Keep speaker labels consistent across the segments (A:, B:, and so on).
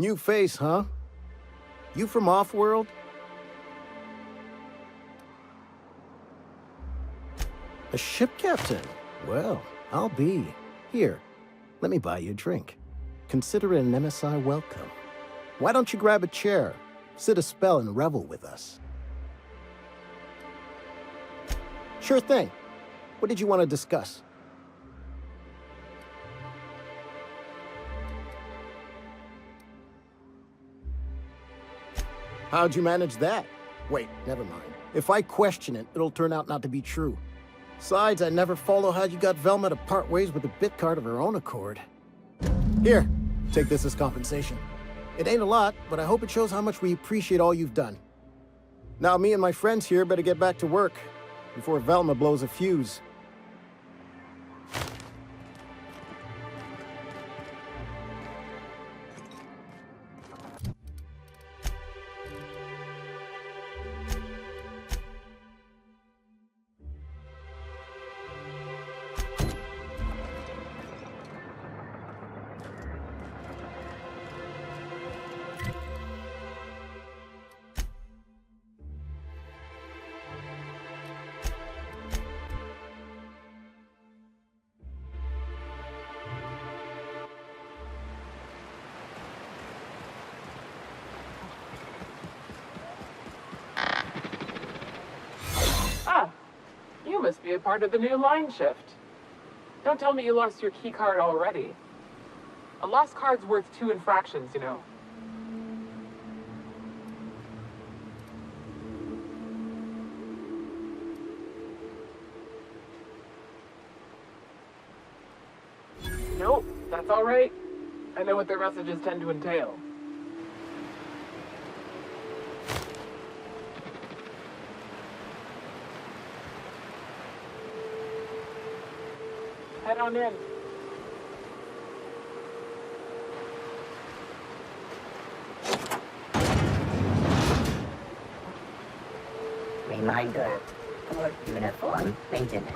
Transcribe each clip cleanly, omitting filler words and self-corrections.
A: New face, huh? You from off-world? A ship captain? Well, I'll be. Here, let me buy you a drink. Consider it an MSI welcome. Why don't you grab a chair, sit a spell and revel with us? Sure thing. What did you want to discuss? How'd you manage that? Wait, never mind. If I question it, it'll turn out not to be true. Besides, I never follow how you got Velma to part ways with a bit card of her own accord. Here, take this as compensation. It ain't a lot, but I hope it shows how much we appreciate all you've done. Now me and my friends here better get back to work before Velma blows a fuse.
B: Ah, you must be a part of the new line shift. Don't tell me you lost your key card already. A lost card's worth 2 infractions, you know. Nope, that's all right. I know what their messages tend to entail. Head on in.
C: Reminder for uniform maintenance.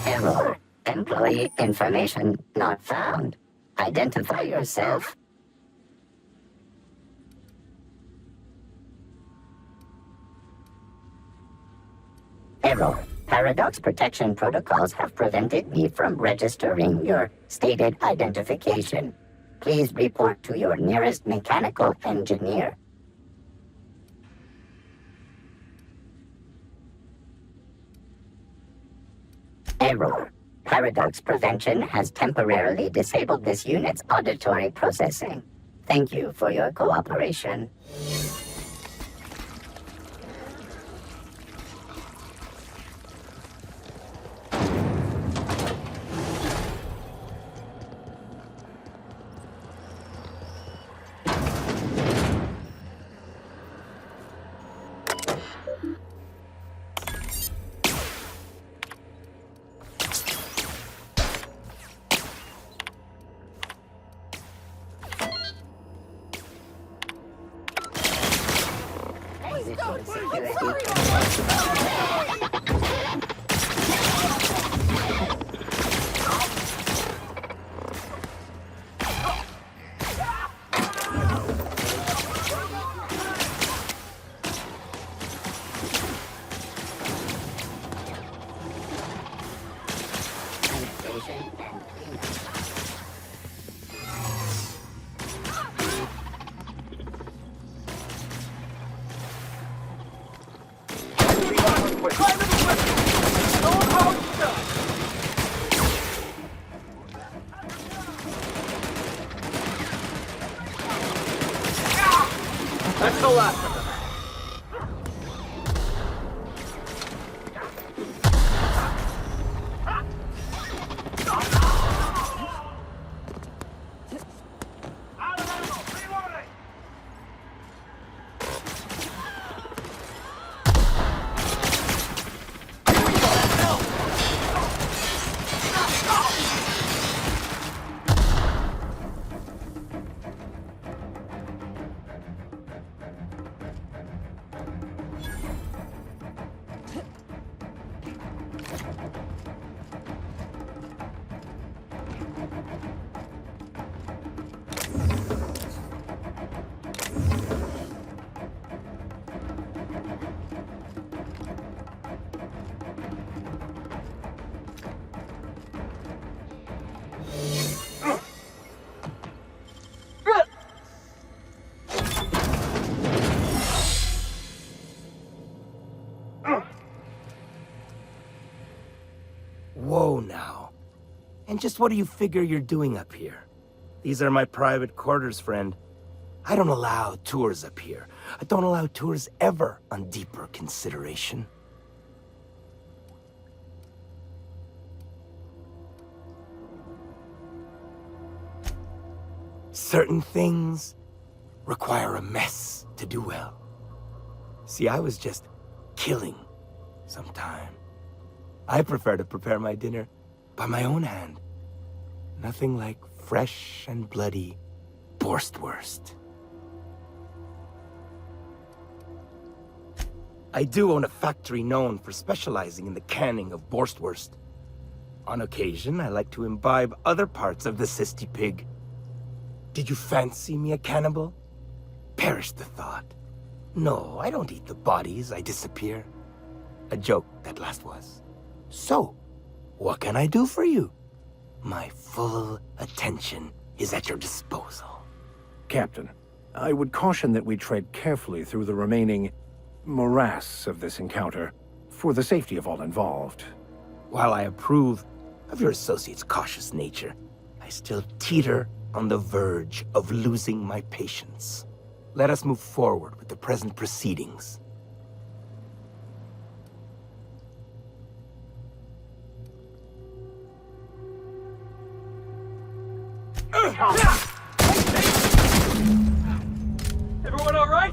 C: Error. Employee information not found. Identify yourself. Error. Paradox protection protocols have prevented me from registering your stated identification. Please report to your nearest mechanical engineer. Error. Paradox prevention has temporarily disabled this unit's auditory processing. Thank you for your cooperation.
B: That's the last of them.
D: Whoa now. And just what do you figure you're doing up here? These are my private quarters, friend. I don't allow tours up here. I don't allow tours ever on deeper consideration. Certain things require a mess to do well. See, I was just killing sometime. I prefer to prepare my dinner by my own hand. Nothing like fresh and bloody Borstwurst. I do own a factory known for specializing in the canning of Borstwurst. On occasion, I like to imbibe other parts of the cysty pig. Did you fancy me a cannibal? Perish the thought. No, I don't eat the bodies, I disappear. A joke, that last was. So, what can I do for you? My full attention is at your disposal.
E: Captain, I would caution that we tread carefully through the remaining morass of this encounter, for the safety of all involved.
D: While I approve of your associate's cautious nature, I still teeter on the verge of losing my patience. Let us move forward with the present proceedings.
B: Everyone all right?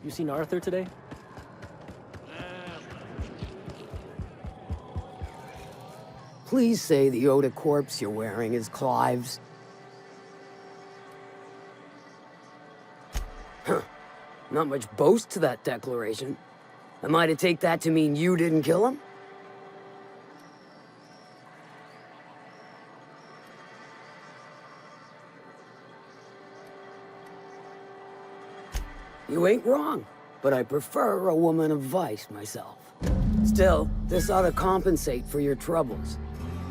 F: You seen Arthur today?
G: Please say the Yoda corpse you're wearing is Clive's. Huh. Not much boast to that declaration. Am I to take that to mean you didn't kill him? You ain't wrong, but I prefer a woman of vice myself. Still, this ought to compensate for your troubles.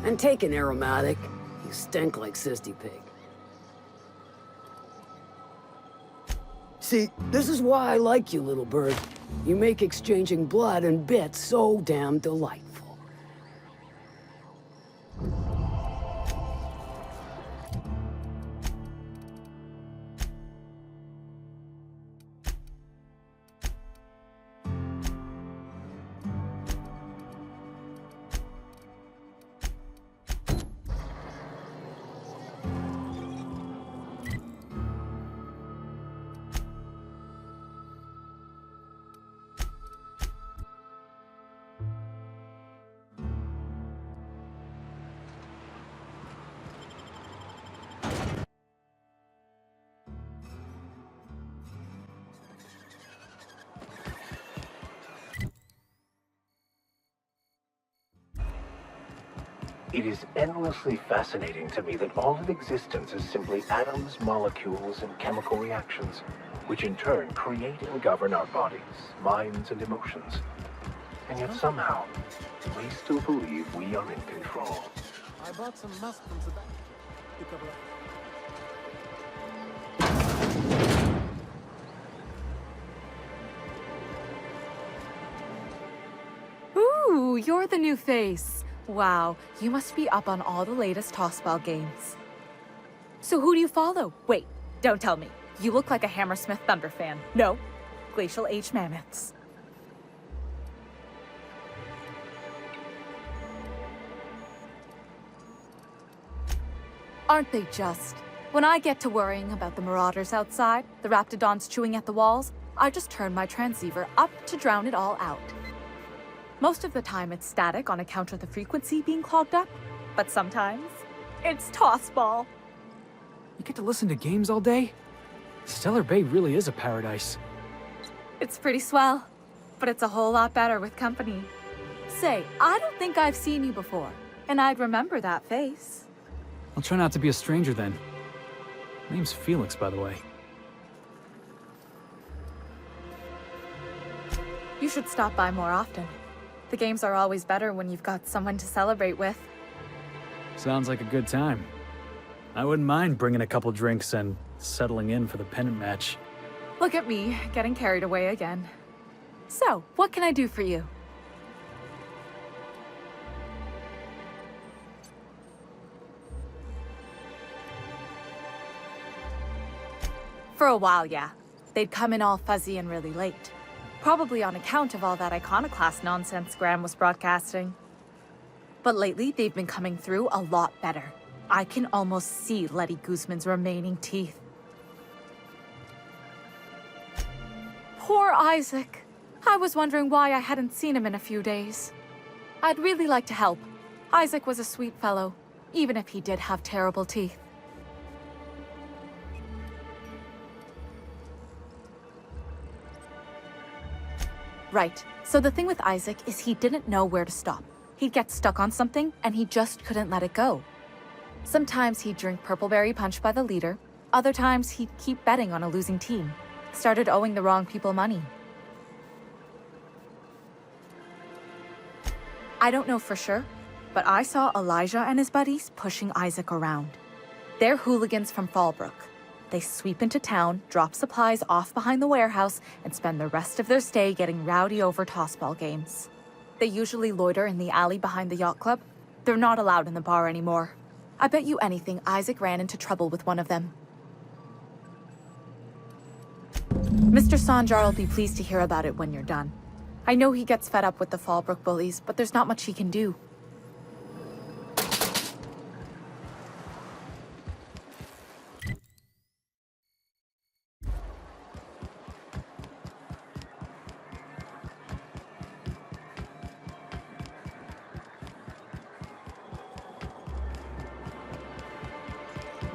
G: And take an aromatic. You stink like Sisty Pig. See, this is why I like you, little bird. You make exchanging blood and bits so damn delightful.
E: It is endlessly fascinating to me that all of existence is simply atoms, molecules, and chemical reactions, which in turn create and govern our bodies, minds, and emotions. And yet somehow, we still believe we are in control.
A: I bought some musk from Sebastian. Pick up
H: Ooh, you're the new face. Wow, you must be up on all the latest tossball games. So who do you follow? Wait, don't tell me. You look like a Hammersmith Thunder fan. No, Glacial Age Mammoths. Aren't they just? When I get to worrying about the marauders outside, the raptidons chewing at the walls, I just turn my transceiver up to drown it all out. Most of the time it's static on account of the frequency being clogged up, but sometimes it's tossball.
F: You get to listen to games all day? Stellar Bay really is a paradise.
H: It's pretty swell, but it's a whole lot better with company. Say, I don't think I've seen you before, and I'd remember that face.
F: I'll try not to be a stranger then. Name's Felix, by the way.
H: You should stop by more often. The games are always better when you've got someone to celebrate with.
F: Sounds like a good time. I wouldn't mind bringing a couple drinks and settling in for the pennant match.
H: Look at me, getting carried away again. So, what can I do for you? For a while, yeah. They'd come in all fuzzy and really late. Probably on account of all that iconoclast nonsense Graham was broadcasting. But lately, they've been coming through a lot better. I can almost see Letty Guzman's remaining teeth. Poor Isaac. I was wondering why I hadn't seen him in a few days. I'd really like to help. Isaac was a sweet fellow, even if he did have terrible teeth. Right. So the thing with Isaac is he didn't know where to stop. He'd get stuck on something, and he just couldn't let it go. Sometimes he'd drink Purpleberry Punch by the liter. Other times he'd keep betting on a losing team. Started owing the wrong people money. I don't know for sure, but I saw Elijah and his buddies pushing Isaac around. They're hooligans from Fallbrook. They sweep into town, drop supplies off behind the warehouse, and spend the rest of their stay getting rowdy over tossball games. They usually loiter in the alley behind the yacht club. They're not allowed in the bar anymore. I bet you anything Isaac ran into trouble with one of them. Mr. Sanjar will be pleased to hear about it when you're done. I know he gets fed up with the Fallbrook bullies, but there's not much he can do.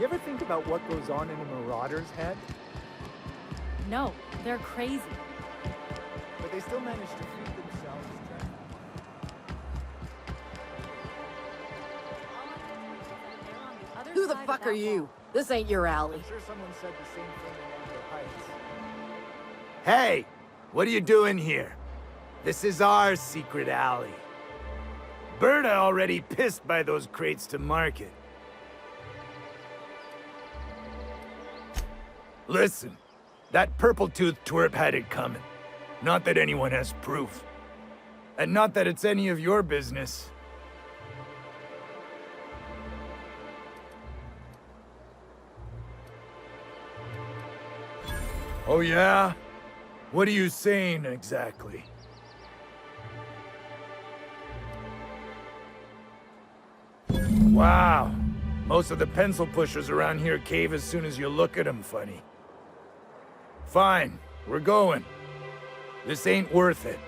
I: You ever think about what goes on in a marauder's head?
H: No, they're crazy.
I: But they still manage to feed themselves.
G: Who the fuck are you? This ain't your alley.
I: I'm sure someone said the same thing in Amber Heights.
D: Hey, what are you doing here? This is our secret alley. Berta already pissed by those crates to market. Listen, that purple-toothed twerp had it coming. Not that anyone has proof. And not that it's any of your business. Oh yeah? What are you saying exactly? Wow. Most of the pencil pushers around here cave as soon as you look at them funny. Fine, we're going. This ain't worth it.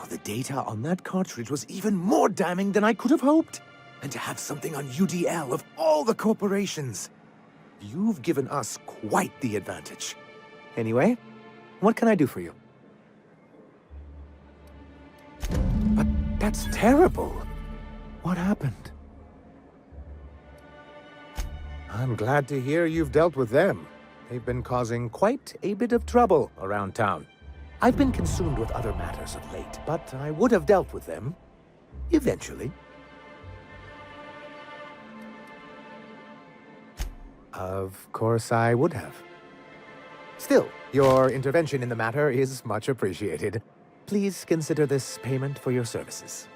J: The data on that cartridge was even more damning than I could have hoped. And to have something on UDL of all the corporations. You've given us quite the advantage. Anyway, what can I do for you? But that's terrible. What happened? I'm glad to hear you've dealt with them. They've been causing quite a bit of trouble around town. I've been consumed with other matters of late, but I would have dealt with them eventually. Of course I would have. Still, your intervention in the matter is much appreciated. Please consider this payment for your services.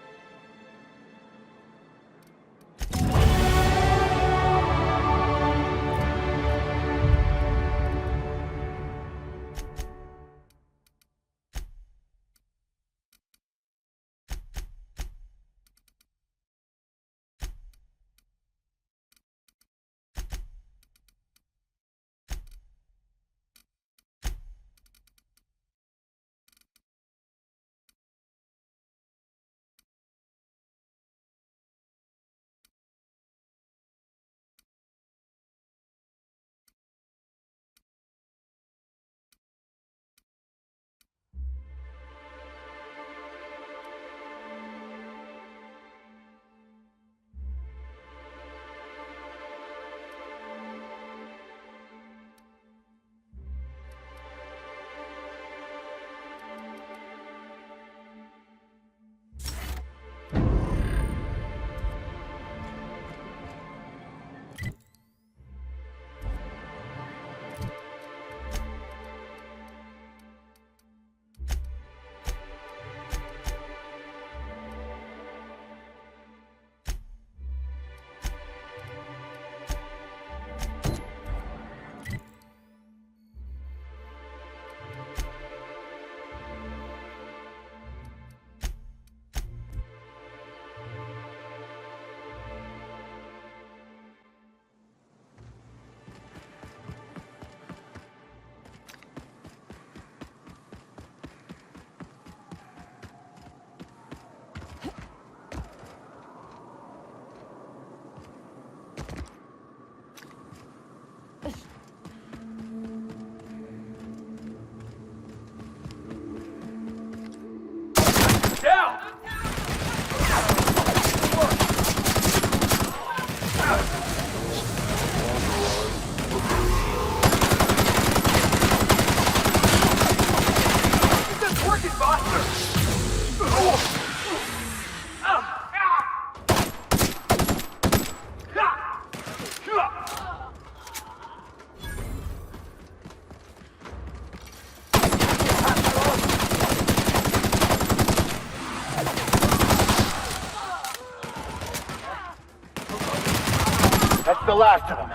E: last of them.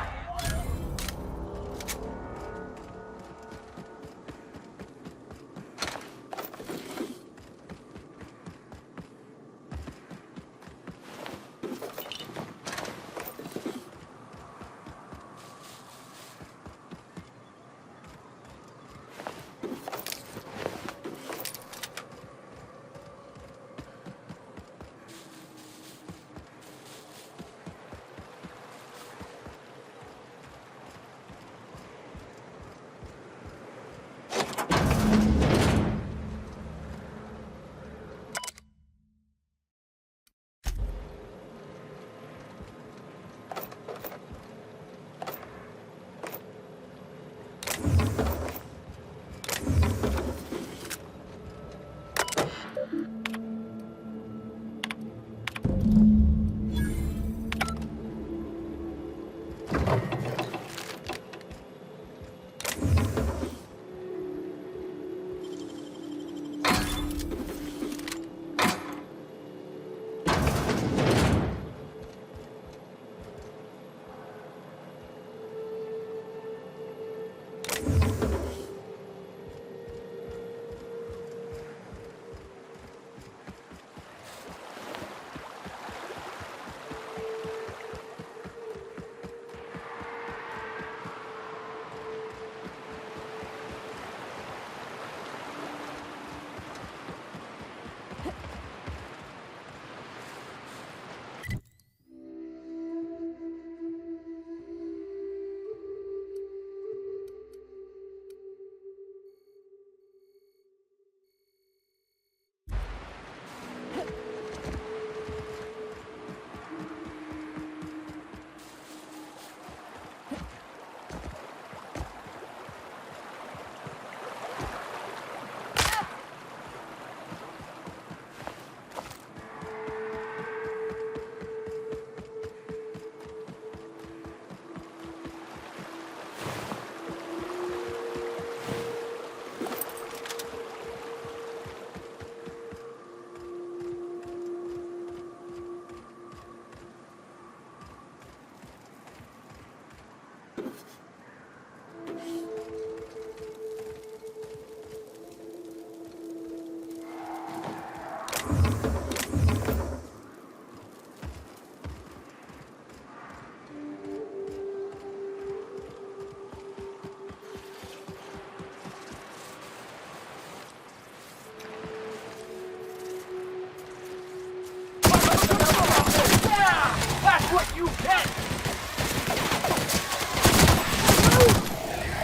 B: What you get!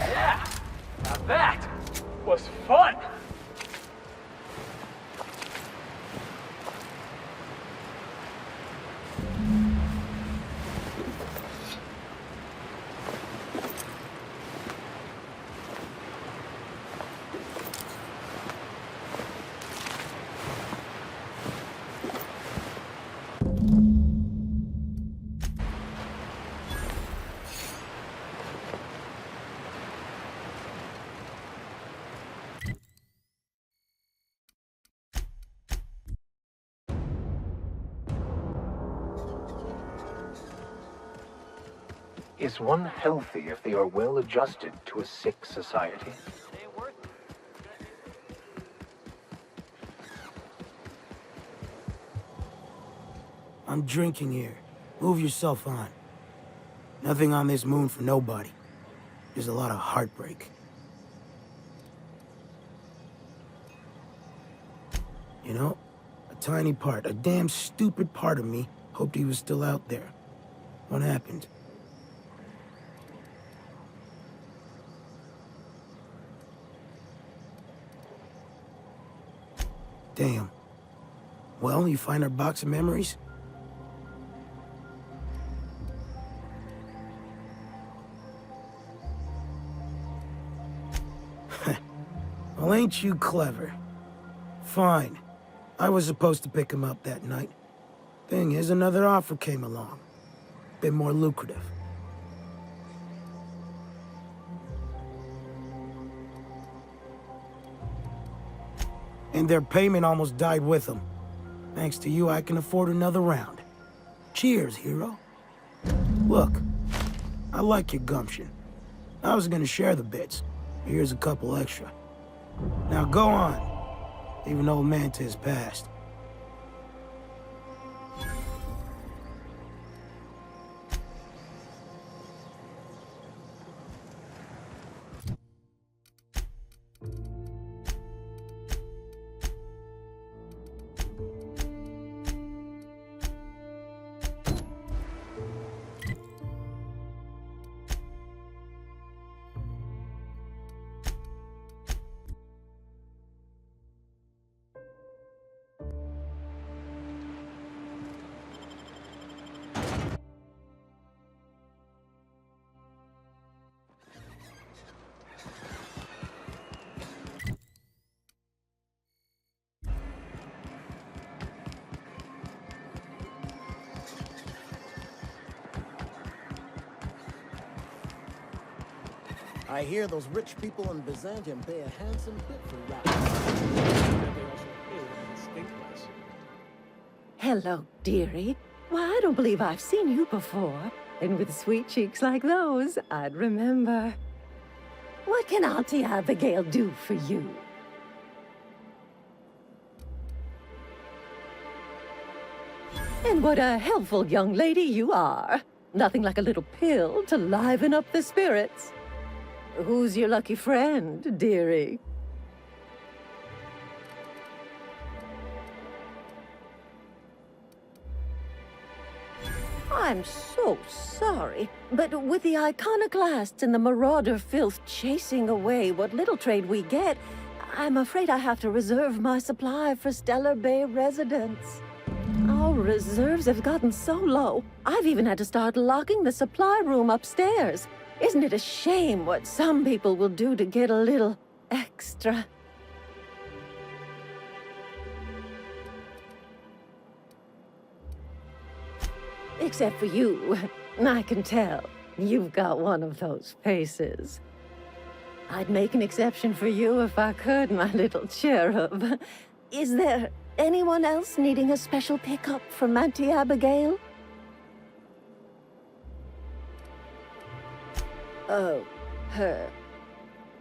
B: Yeah! Now that was fun!
E: Is one healthy if they are well adjusted to a sick society?
K: I'm drinking here. Move yourself on. Nothing on this moon for nobody. There's a lot of heartbreak. You know, a tiny part, a damn stupid part of me hoped he was still out there. What happened? Damn. Well, you find our box of memories? Well, ain't you clever? Fine. I was supposed to pick him up that night. Thing is, another offer came along. Bit more lucrative. And their payment almost died with them. Thanks to you, I can afford another round. Cheers, hero. Look, I like your gumption. I was gonna share the bits. Here's a couple extra. Now go on. Even old Mantis passed.
A: I hear those rich people in Byzantium pay a handsome bit for rap.
L: Hello, dearie. Why, I don't believe I've seen you before. And with sweet cheeks like those, I'd remember. What can Auntie Abigail do for you? And what a helpful young lady you are. Nothing like a little pill to liven up the spirits. Who's your lucky friend, dearie? I'm so sorry, but with the iconoclasts and the marauder filth chasing away what little trade we get, I'm afraid I have to reserve my supply for Stellar Bay residents. Our reserves have gotten so low, I've even had to start locking the supply room upstairs. Isn't it a shame what some people will do to get a little extra? Except for you. I can tell. You've got one of those faces. I'd make an exception for you if I could, my little cherub. Is there anyone else needing a special pickup from Auntie Abigail? Oh, her.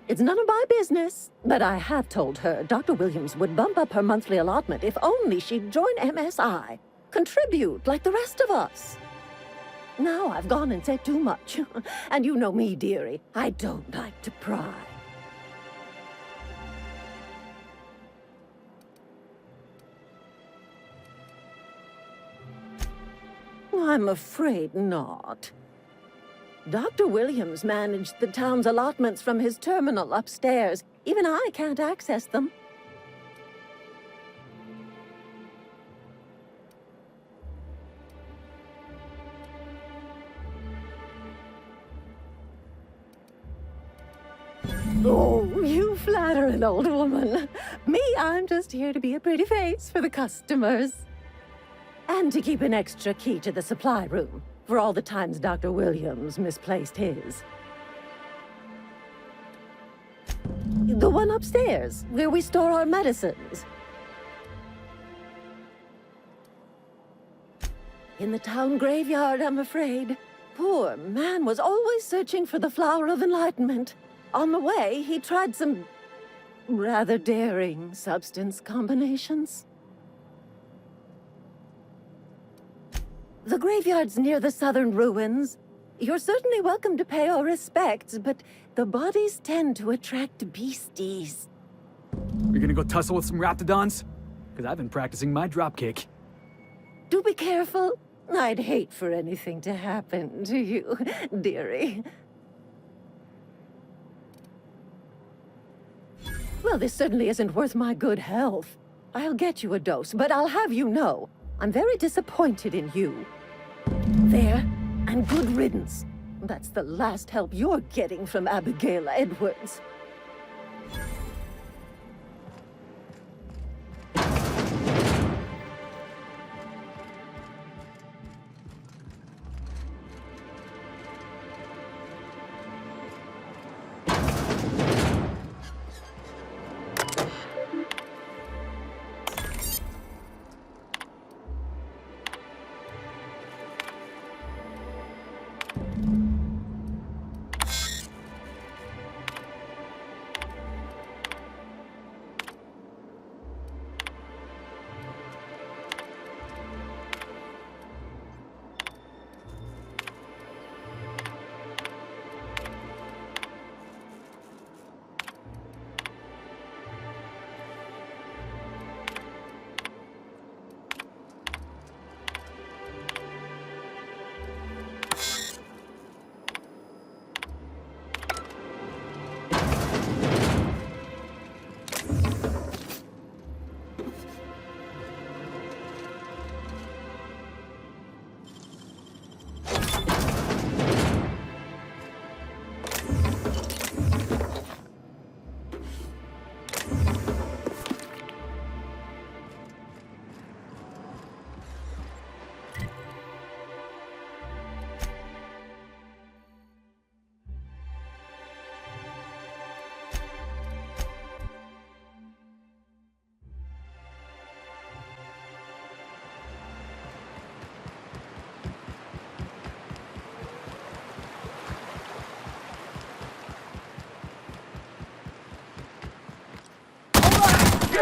L: It's none of my business, but I have told her Dr. Williams would bump up her monthly allotment if only she'd join MSI. Contribute like the rest of us. Now I've gone and said too much. And you know me, dearie. I don't like to pry. I'm afraid not. Dr. Williams managed the town's allotments from his terminal upstairs. Even I can't access them. Oh, you flatter an old woman. Me, I'm just here to be a pretty face for the customers. And to keep an extra key to the supply room, for all the times Dr. Williams misplaced his. The one upstairs, where we store our medicines. In the town graveyard, I'm afraid. Poor man was always searching for the flower of enlightenment. On the way, he tried some rather daring substance combinations. The graveyard's near the southern ruins. You're certainly welcome to pay our respects, but the bodies tend to attract beasties.
F: You're gonna go tussle with some raptidons? Because I've been practicing my dropkick.
L: Do be careful. I'd hate for anything to happen to you, dearie. Well, this certainly isn't worth my good health. I'll get you a dose, but I'll have you know, I'm very disappointed in you. There, and good riddance. That's the last help you're getting from Abigail Edwards.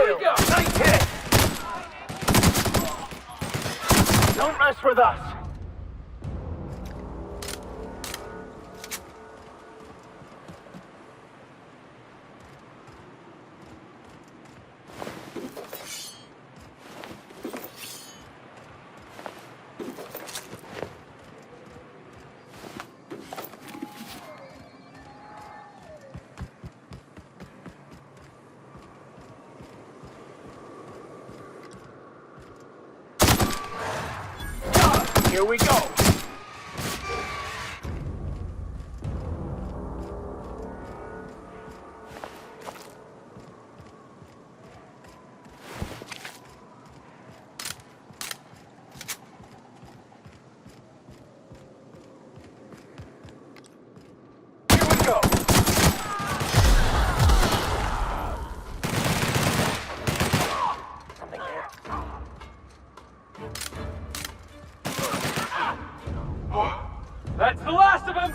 E: failed. Nice hit. Don't mess with us. Here we go. Here we go. Something here.
B: That's the last of them!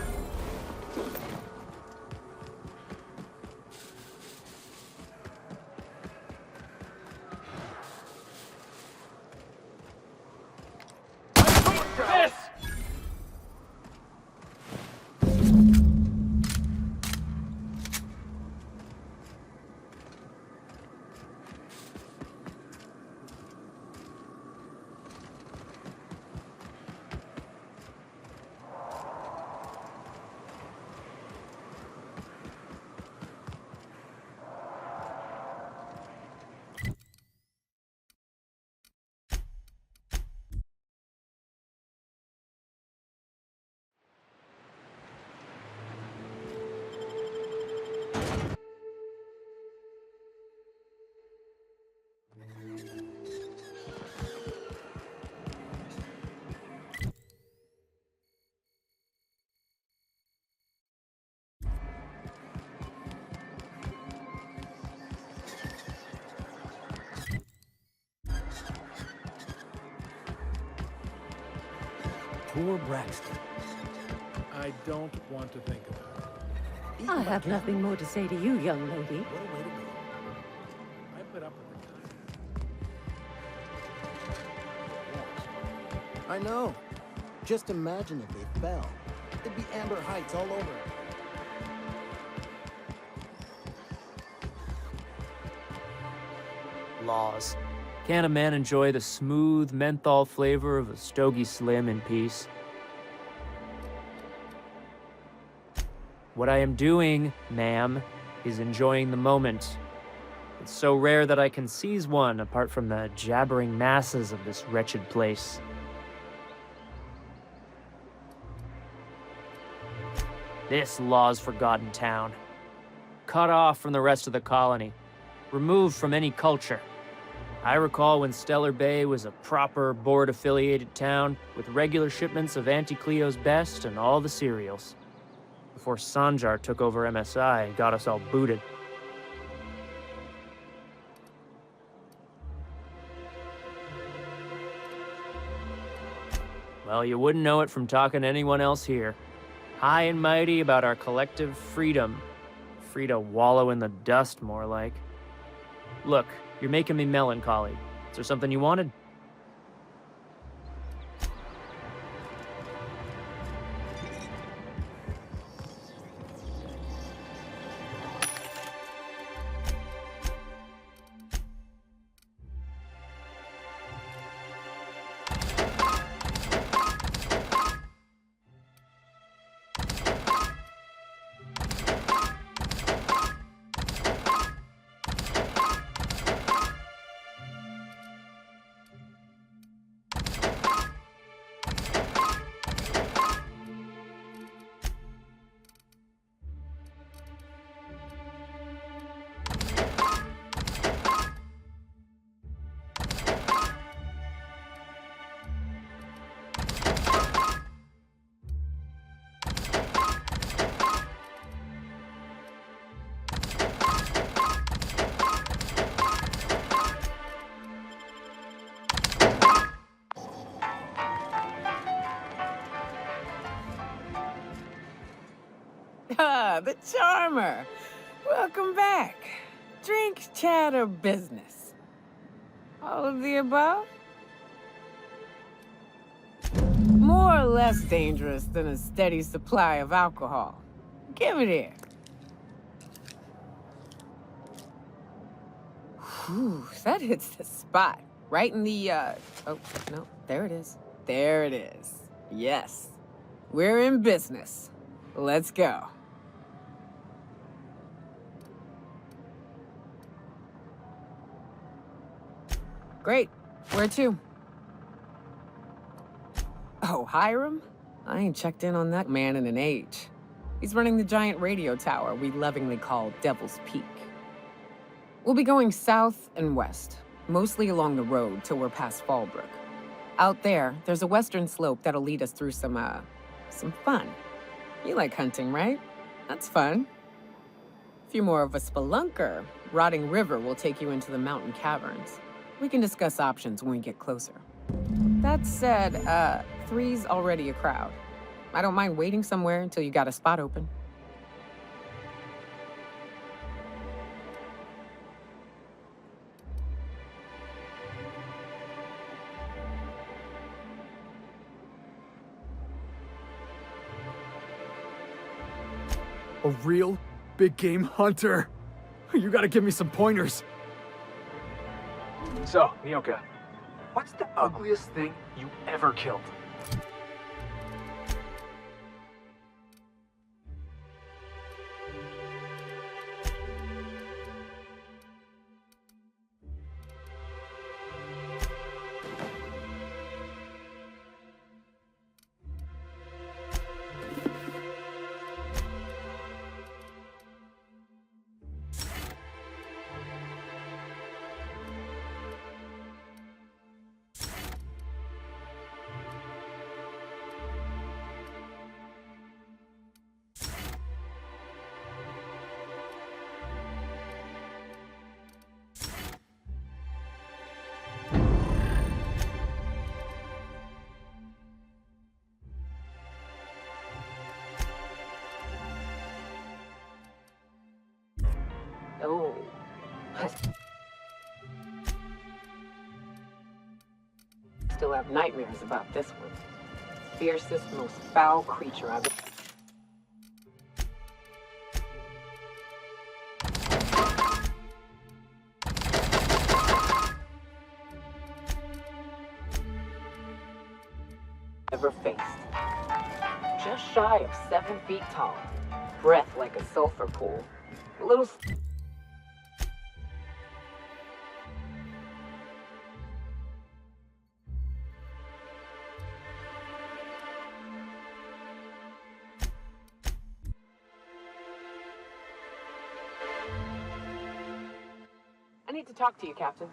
B: This!
K: Poor Braxton. I don't want to think about it.
L: I have nothing more to say to you, young lady.
K: What a way to go. I put up with the
A: I know. Just imagine if they fell. It'd be Amber Heights all over it.
M: Laws. Can a man enjoy the smooth menthol flavor of a Stogie Slim in peace? What I am doing, ma'am, is enjoying the moment. It's so rare that I can seize one apart from the jabbering masses of this wretched place. This law's forgotten town. Cut off from the rest of the colony. Removed from any culture. I recall when Stellar Bay was a proper board-affiliated town with regular shipments of Auntie Cleo's best and all the cereals. Before Sanjar took over MSI and got us all booted. Well, you wouldn't know it from talking to anyone else here. High and mighty about our collective freedom. Free to wallow in the dust, more like. Look, you're making me melancholy. Is there something you wanted?
N: Ah, the charmer. Welcome back. Drink, chat, or business? All of the above? More or less dangerous than a steady supply of alcohol. Give it here. Whew, that hits the spot. Right in the, oh, no, there it is. There it is. Yes. We're in business. Let's go. Great. Where to? Oh, Hiram? I ain't checked in on that man in an age. He's running the giant radio tower we lovingly call Devil's Peak. We'll be going south and west, mostly along the road till we're past Fallbrook. Out there, there's a western slope that'll lead us through some fun. You like hunting, right? That's fun. If you're more of a spelunker, Rotting River will take you into the mountain caverns. We can discuss options when we get closer. That said, 3's already a crowd. I don't mind waiting somewhere until you got a spot open.
F: A real big game hunter. You gotta give me some pointers.
E: So, Nyoka, what's the ugliest thing you ever killed?
B: Oh. Still have nightmares about this one. Fiercest, most foul creature I've ever faced. Just shy of 7 feet tall. Breath like a sulfur pool. A little... I need to talk to you, Captain.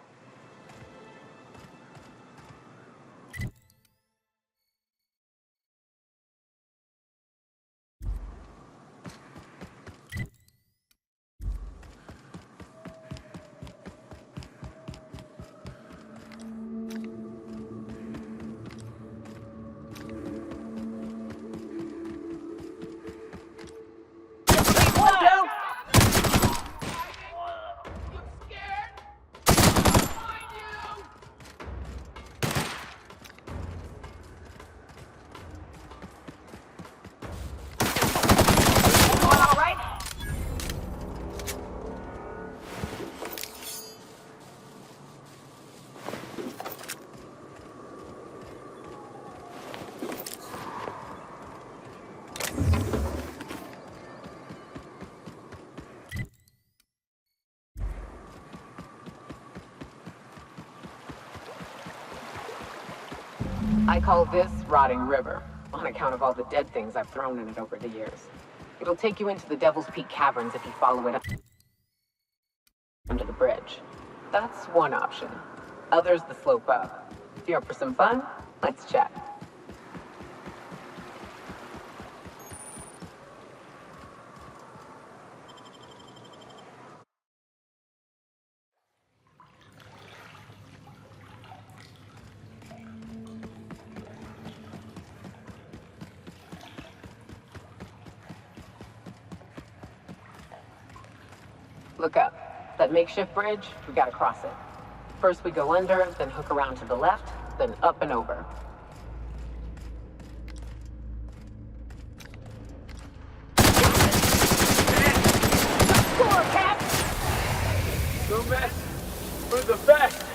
B: I call this Rotting River, on account of all the dead things I've thrown in it over the years. It'll take you into the Devil's Peak Caverns if you follow it up under the bridge. That's one option. Other's the slope up. If you're up for some fun, let's chat. Look up. That makeshift bridge, we gotta cross it. First we go under, then hook around to the left, then up and over.
D: No mess for the best.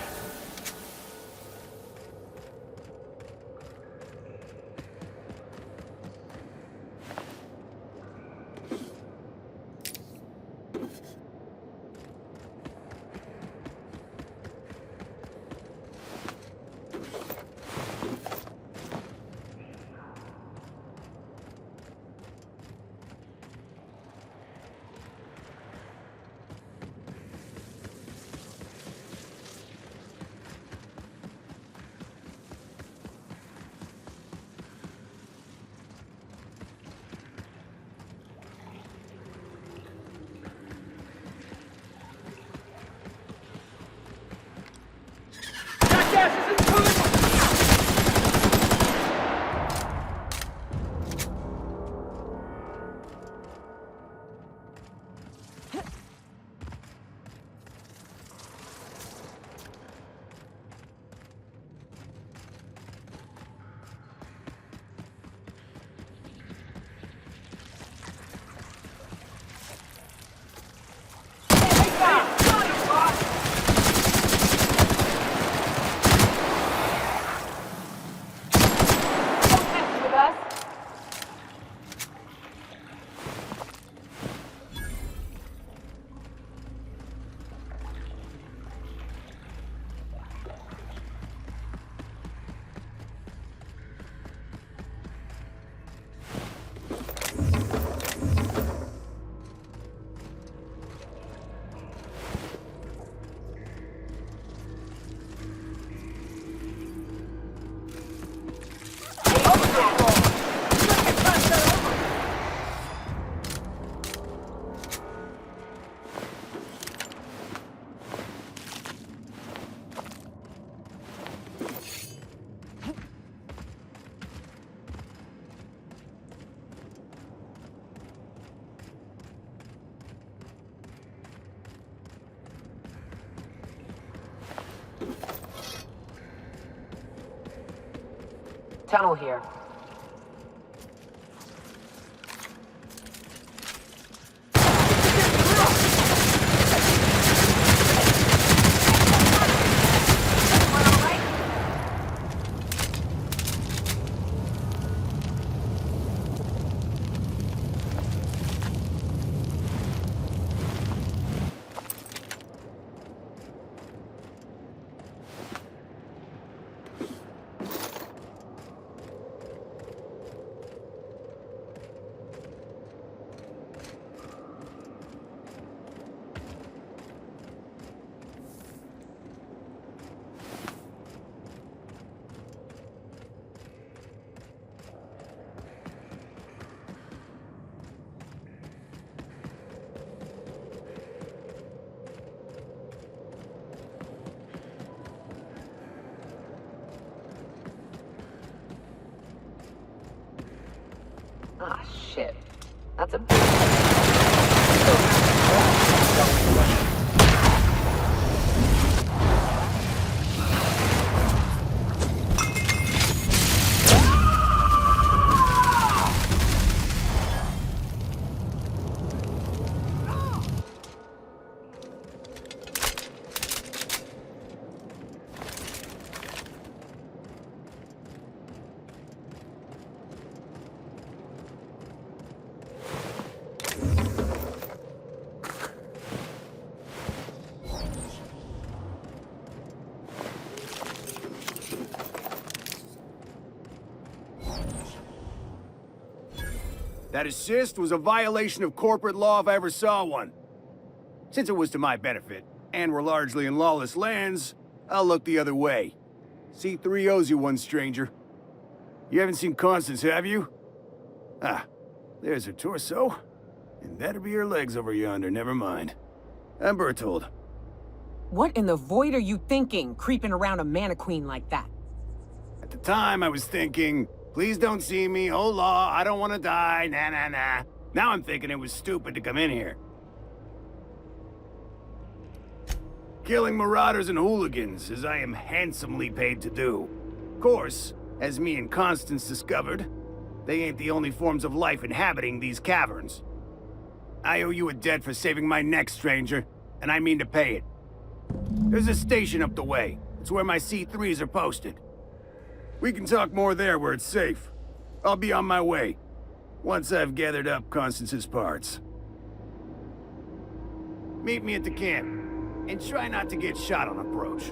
B: Tunnel here. Ah, shit. That's a big...
O: That assist was a violation of corporate law if I ever saw one. Since it was to my benefit, and we're largely in lawless lands, I'll look the other way. C3 owes you one, stranger. You haven't seen Constance, have you? Ah, there's her torso. And that'll be her legs over yonder, never mind. I'm Bertold.
N: What in the void are you thinking, creeping around a mannequin like that?
O: At the time, I was thinking, please don't see me, oh law, I don't want to die, nah nah nah. Now I'm thinking it was stupid to come in here. killing marauders and hooligans, as I am handsomely paid to do. Of course, as me and Constance discovered, they ain't the only forms of life inhabiting these caverns. I owe you a debt for saving my neck, stranger, and I mean to pay it. There's a station up the way. It's where my C3s are posted. We can talk more there where it's safe. I'll be on my way, once I've gathered up Constance's parts. Meet me at the camp, and try not to get shot on approach.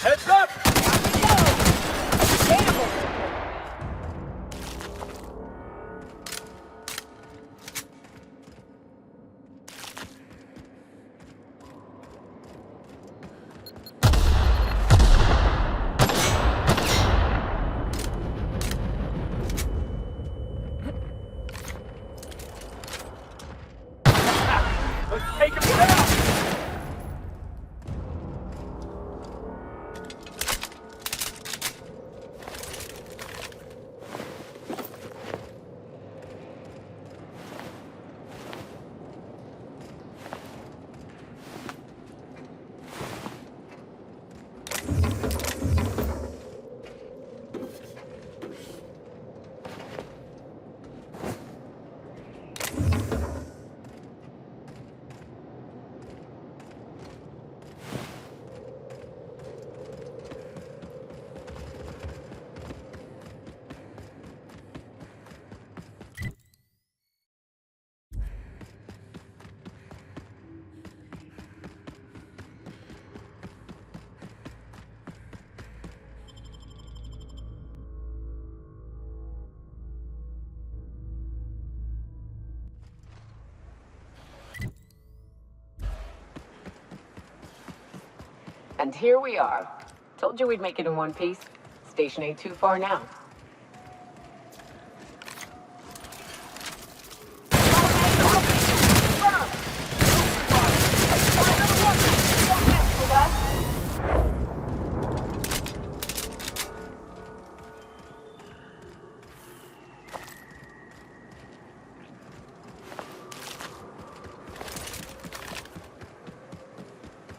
D: Heads up! Let's take him down!
B: And here we are. Told you we'd make it in one piece. Station ain't too far now.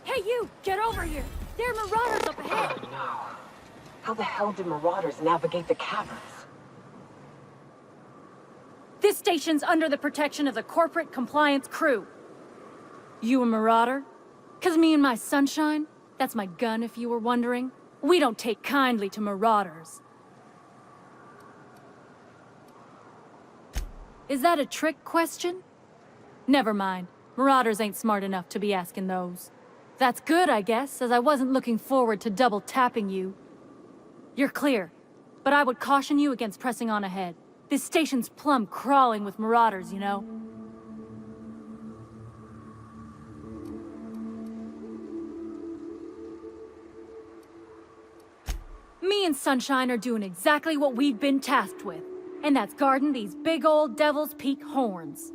P: Hey, you! Get over here! There are marauders up ahead!
B: Oh, no. How the hell did marauders navigate the caverns?
P: This station's under the protection of the corporate compliance crew. You a marauder? 'Cause me and my sunshine, that's my gun if you were wondering, we don't take kindly to marauders. Is that a trick question? Never mind. Marauders ain't smart enough to be asking those. That's good, I guess, as I wasn't looking forward to double-tapping you. You're clear, but I would caution you against pressing on ahead. This station's plumb crawling with marauders, you know? Me and Sunshine are doing exactly what we've been tasked with, and that's guarding these big old Devil's Peak horns.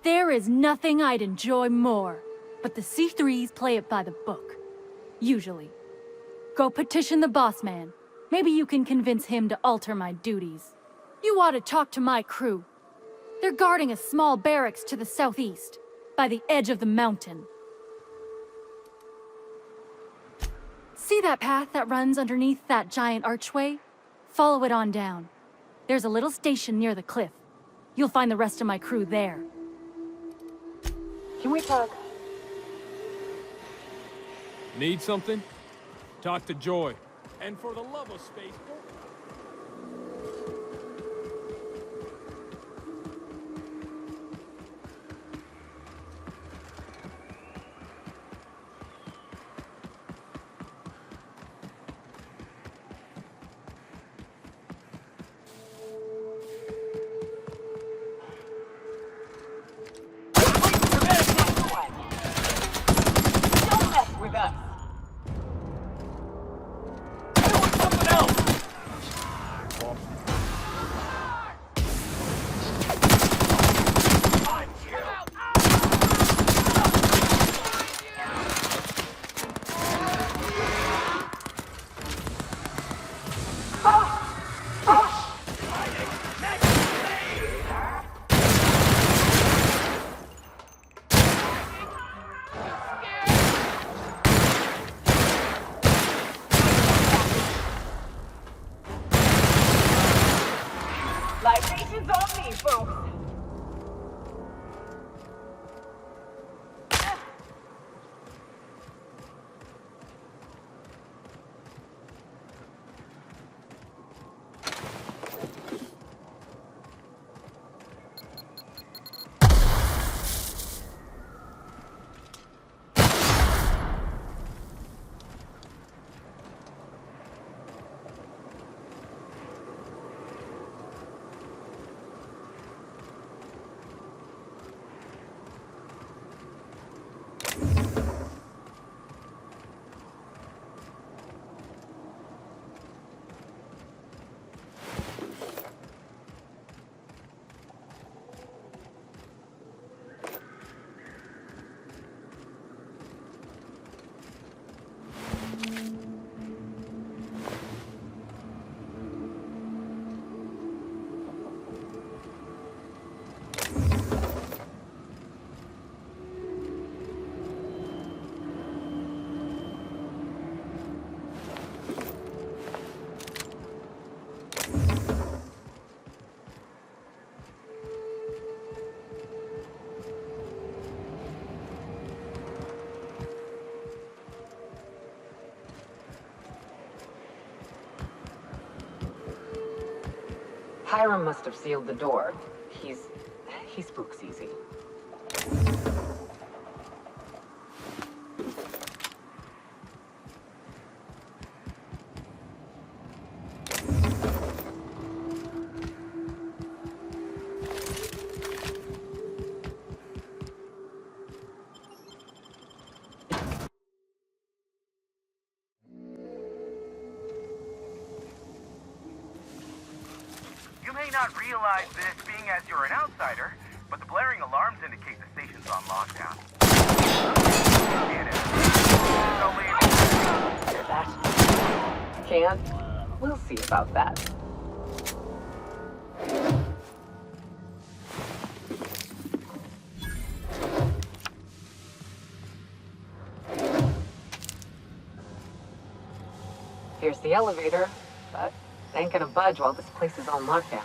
P: There is nothing I'd enjoy more, but the C3s play it by the book. Usually. Go petition the boss man. Maybe you can convince him to alter my duties. You ought to talk to my crew. They're guarding a small barracks to the southeast, by the edge of the mountain. See that path that runs underneath that giant archway? Follow it on down. There's a little station near the cliff. You'll find the rest of my crew there.
B: Can we talk?
Q: Need something? Talk to Joy. And for the love of space,
B: Don't mess with us!
Q: something else!
B: Libations on me, folks! Hiram must have sealed the door. He spooks easy.
R: You may not realize this being as you're an outsider, but the blaring alarms indicate the station's on lockdown.
B: Hear that? Can't? We'll see about that. Here's the elevator, but ain't gonna budge while this place is on lockdown.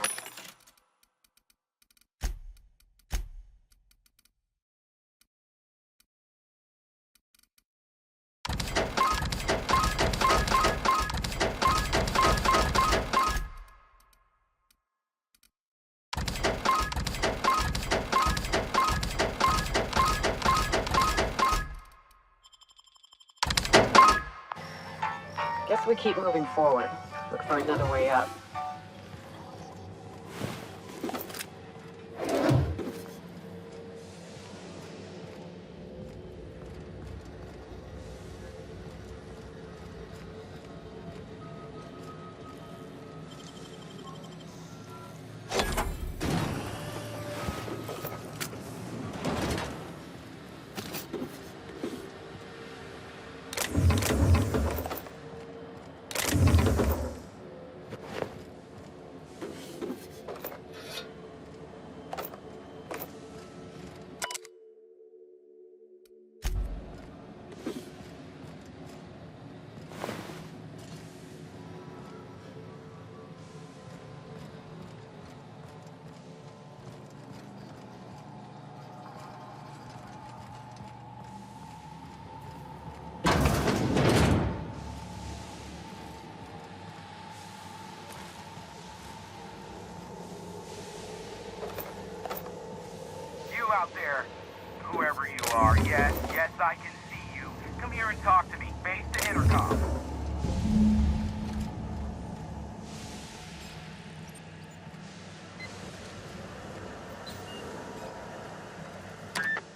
B: Guess we keep moving forward. Look for another way up.
R: out there? Whoever you are, yes, I can see you. Come here and talk to me, face to intercom.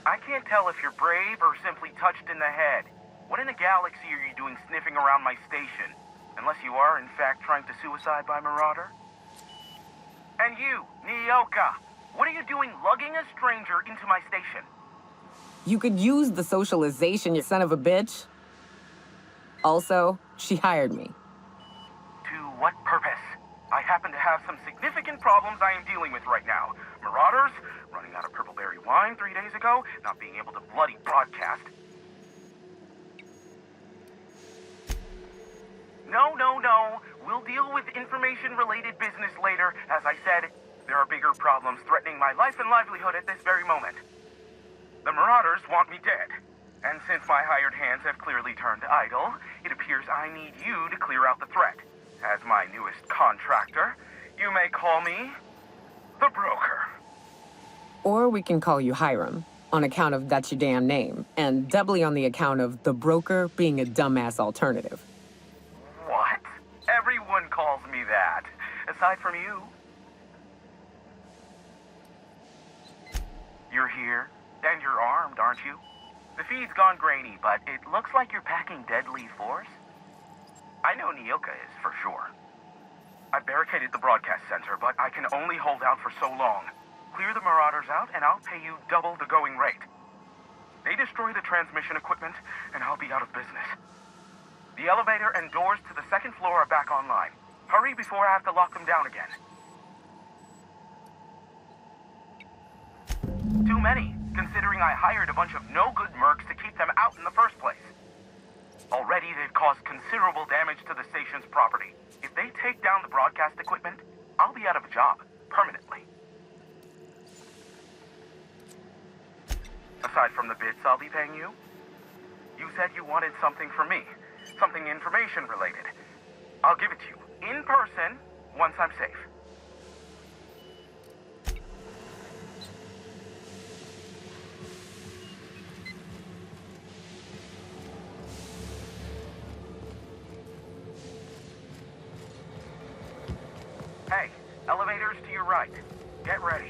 R: I can't tell if you're brave or simply touched in the head. What in the galaxy are you doing sniffing around my station? Unless you are, in fact, trying to suicide by Marauder? And you, Nyoka, what are you doing lugging a stranger into my station?
N: You could use the socialization, you son of a bitch. Also, she hired me.
R: To what purpose? I happen to have some significant problems I am dealing with right now. Marauders, running out of purple berry wine 3 days ago, not being able to bloody broadcast. No. We'll deal with information-related business later. As I said, there are bigger problems threatening my life and livelihood at this very moment. The Marauders want me dead. And since my hired hands have clearly turned idle, it appears I need you to clear out the threat. As my newest contractor, you may call me the Broker.
N: Or we can call you Hiram, on account of that's your damn name, and doubly on the account of the Broker being a dumbass alternative.
R: What? Everyone calls me that, aside from you. You're here, and you're armed, aren't you? The feed's gone grainy, but it looks like you're packing deadly force. I know Nyoka is, for sure. I barricaded the broadcast center, but I can only hold out for so long. Clear the Marauders out, and I'll pay you double the going rate. They destroy the transmission equipment, and I'll be out of business. The elevator and doors to the second floor are back online. Hurry before I have to lock them down again. Too many, considering I hired a bunch of no-good mercs to keep them out in the first place. Already, they've caused considerable damage to the station's property. If they take down the broadcast equipment, I'll be out of a job, permanently. Aside from the bits I'll be paying you, you said you wanted something from me. Something information-related. I'll give it to you, in person, once I'm safe. Hey, elevators to your right. Get ready.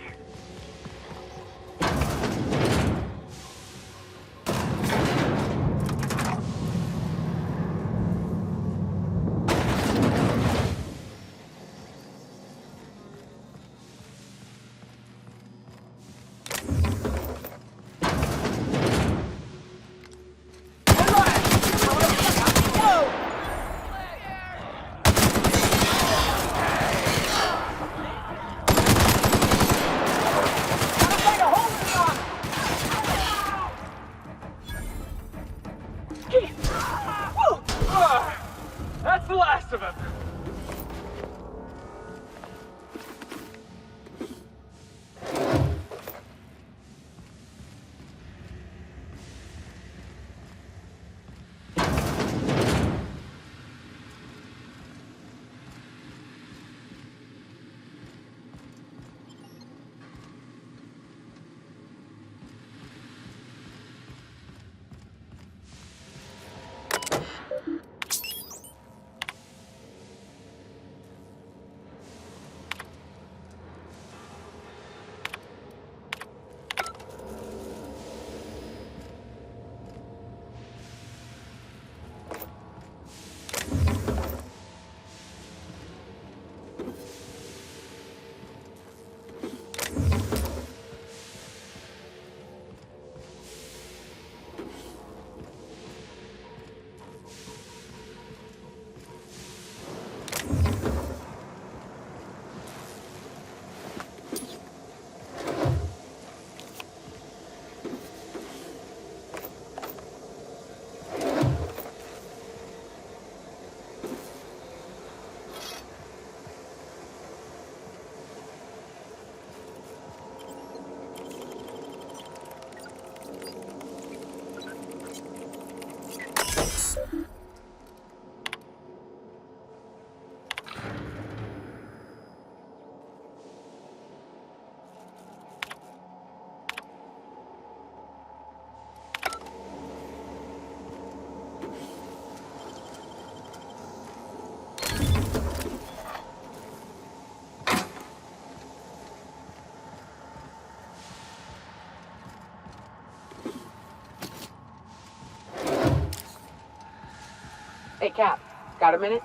B: Cap, got a minute?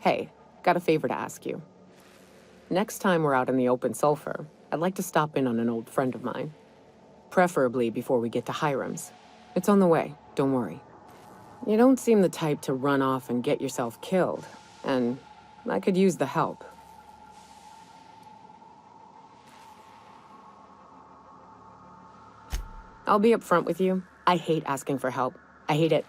N: Hey, got a favor to ask you. Next time we're out in the open sulfur, I'd like to stop in on an old friend of mine. Preferably before we get to Hiram's. It's on the way, don't worry. You don't seem the type to run off and get yourself killed, and I could use the help. I'll be upfront with you. I hate asking for help. I hate it.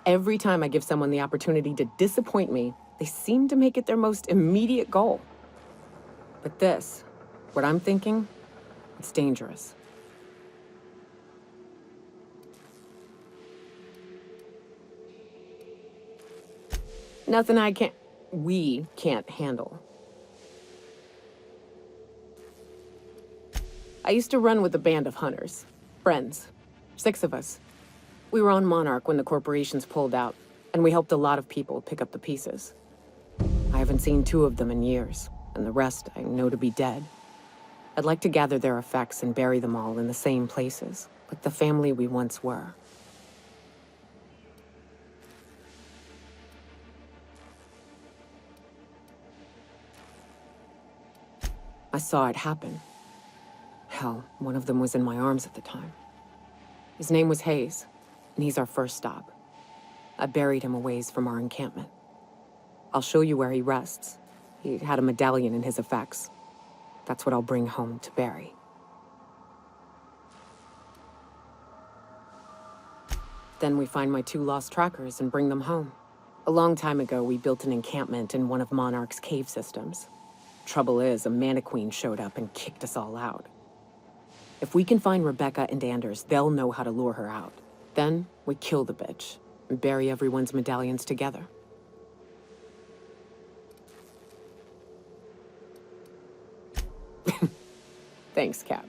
N: Every time I give someone the opportunity to disappoint me, they seem to make it their most immediate goal. But this, what I'm thinking, it's dangerous. Nothing we can't handle. I used to run with a band of hunters. Friends. 6 of us. We were on Monarch when the corporations pulled out, and we helped a lot of people pick up the pieces. I haven't seen 2 of them in years, and the rest I know to be dead. I'd like to gather their effects and bury them all in the same places, like the family we once were. I saw it happen. Hell, one of them was in my arms at the time. His name was Hayes, and he's our first stop. I buried him a ways from our encampment. I'll show you where he rests. He had a medallion in his effects. That's what I'll bring home to Barry. Then we find my 2 lost trackers and bring them home. A long time ago, we built an encampment in one of Monarch's cave systems. Trouble is, a Mantiqueen showed up and kicked us all out. If we can find Rebecca and Anders, they'll know how to lure her out. Then, we kill the bitch and bury everyone's medallions together. Thanks, Cap.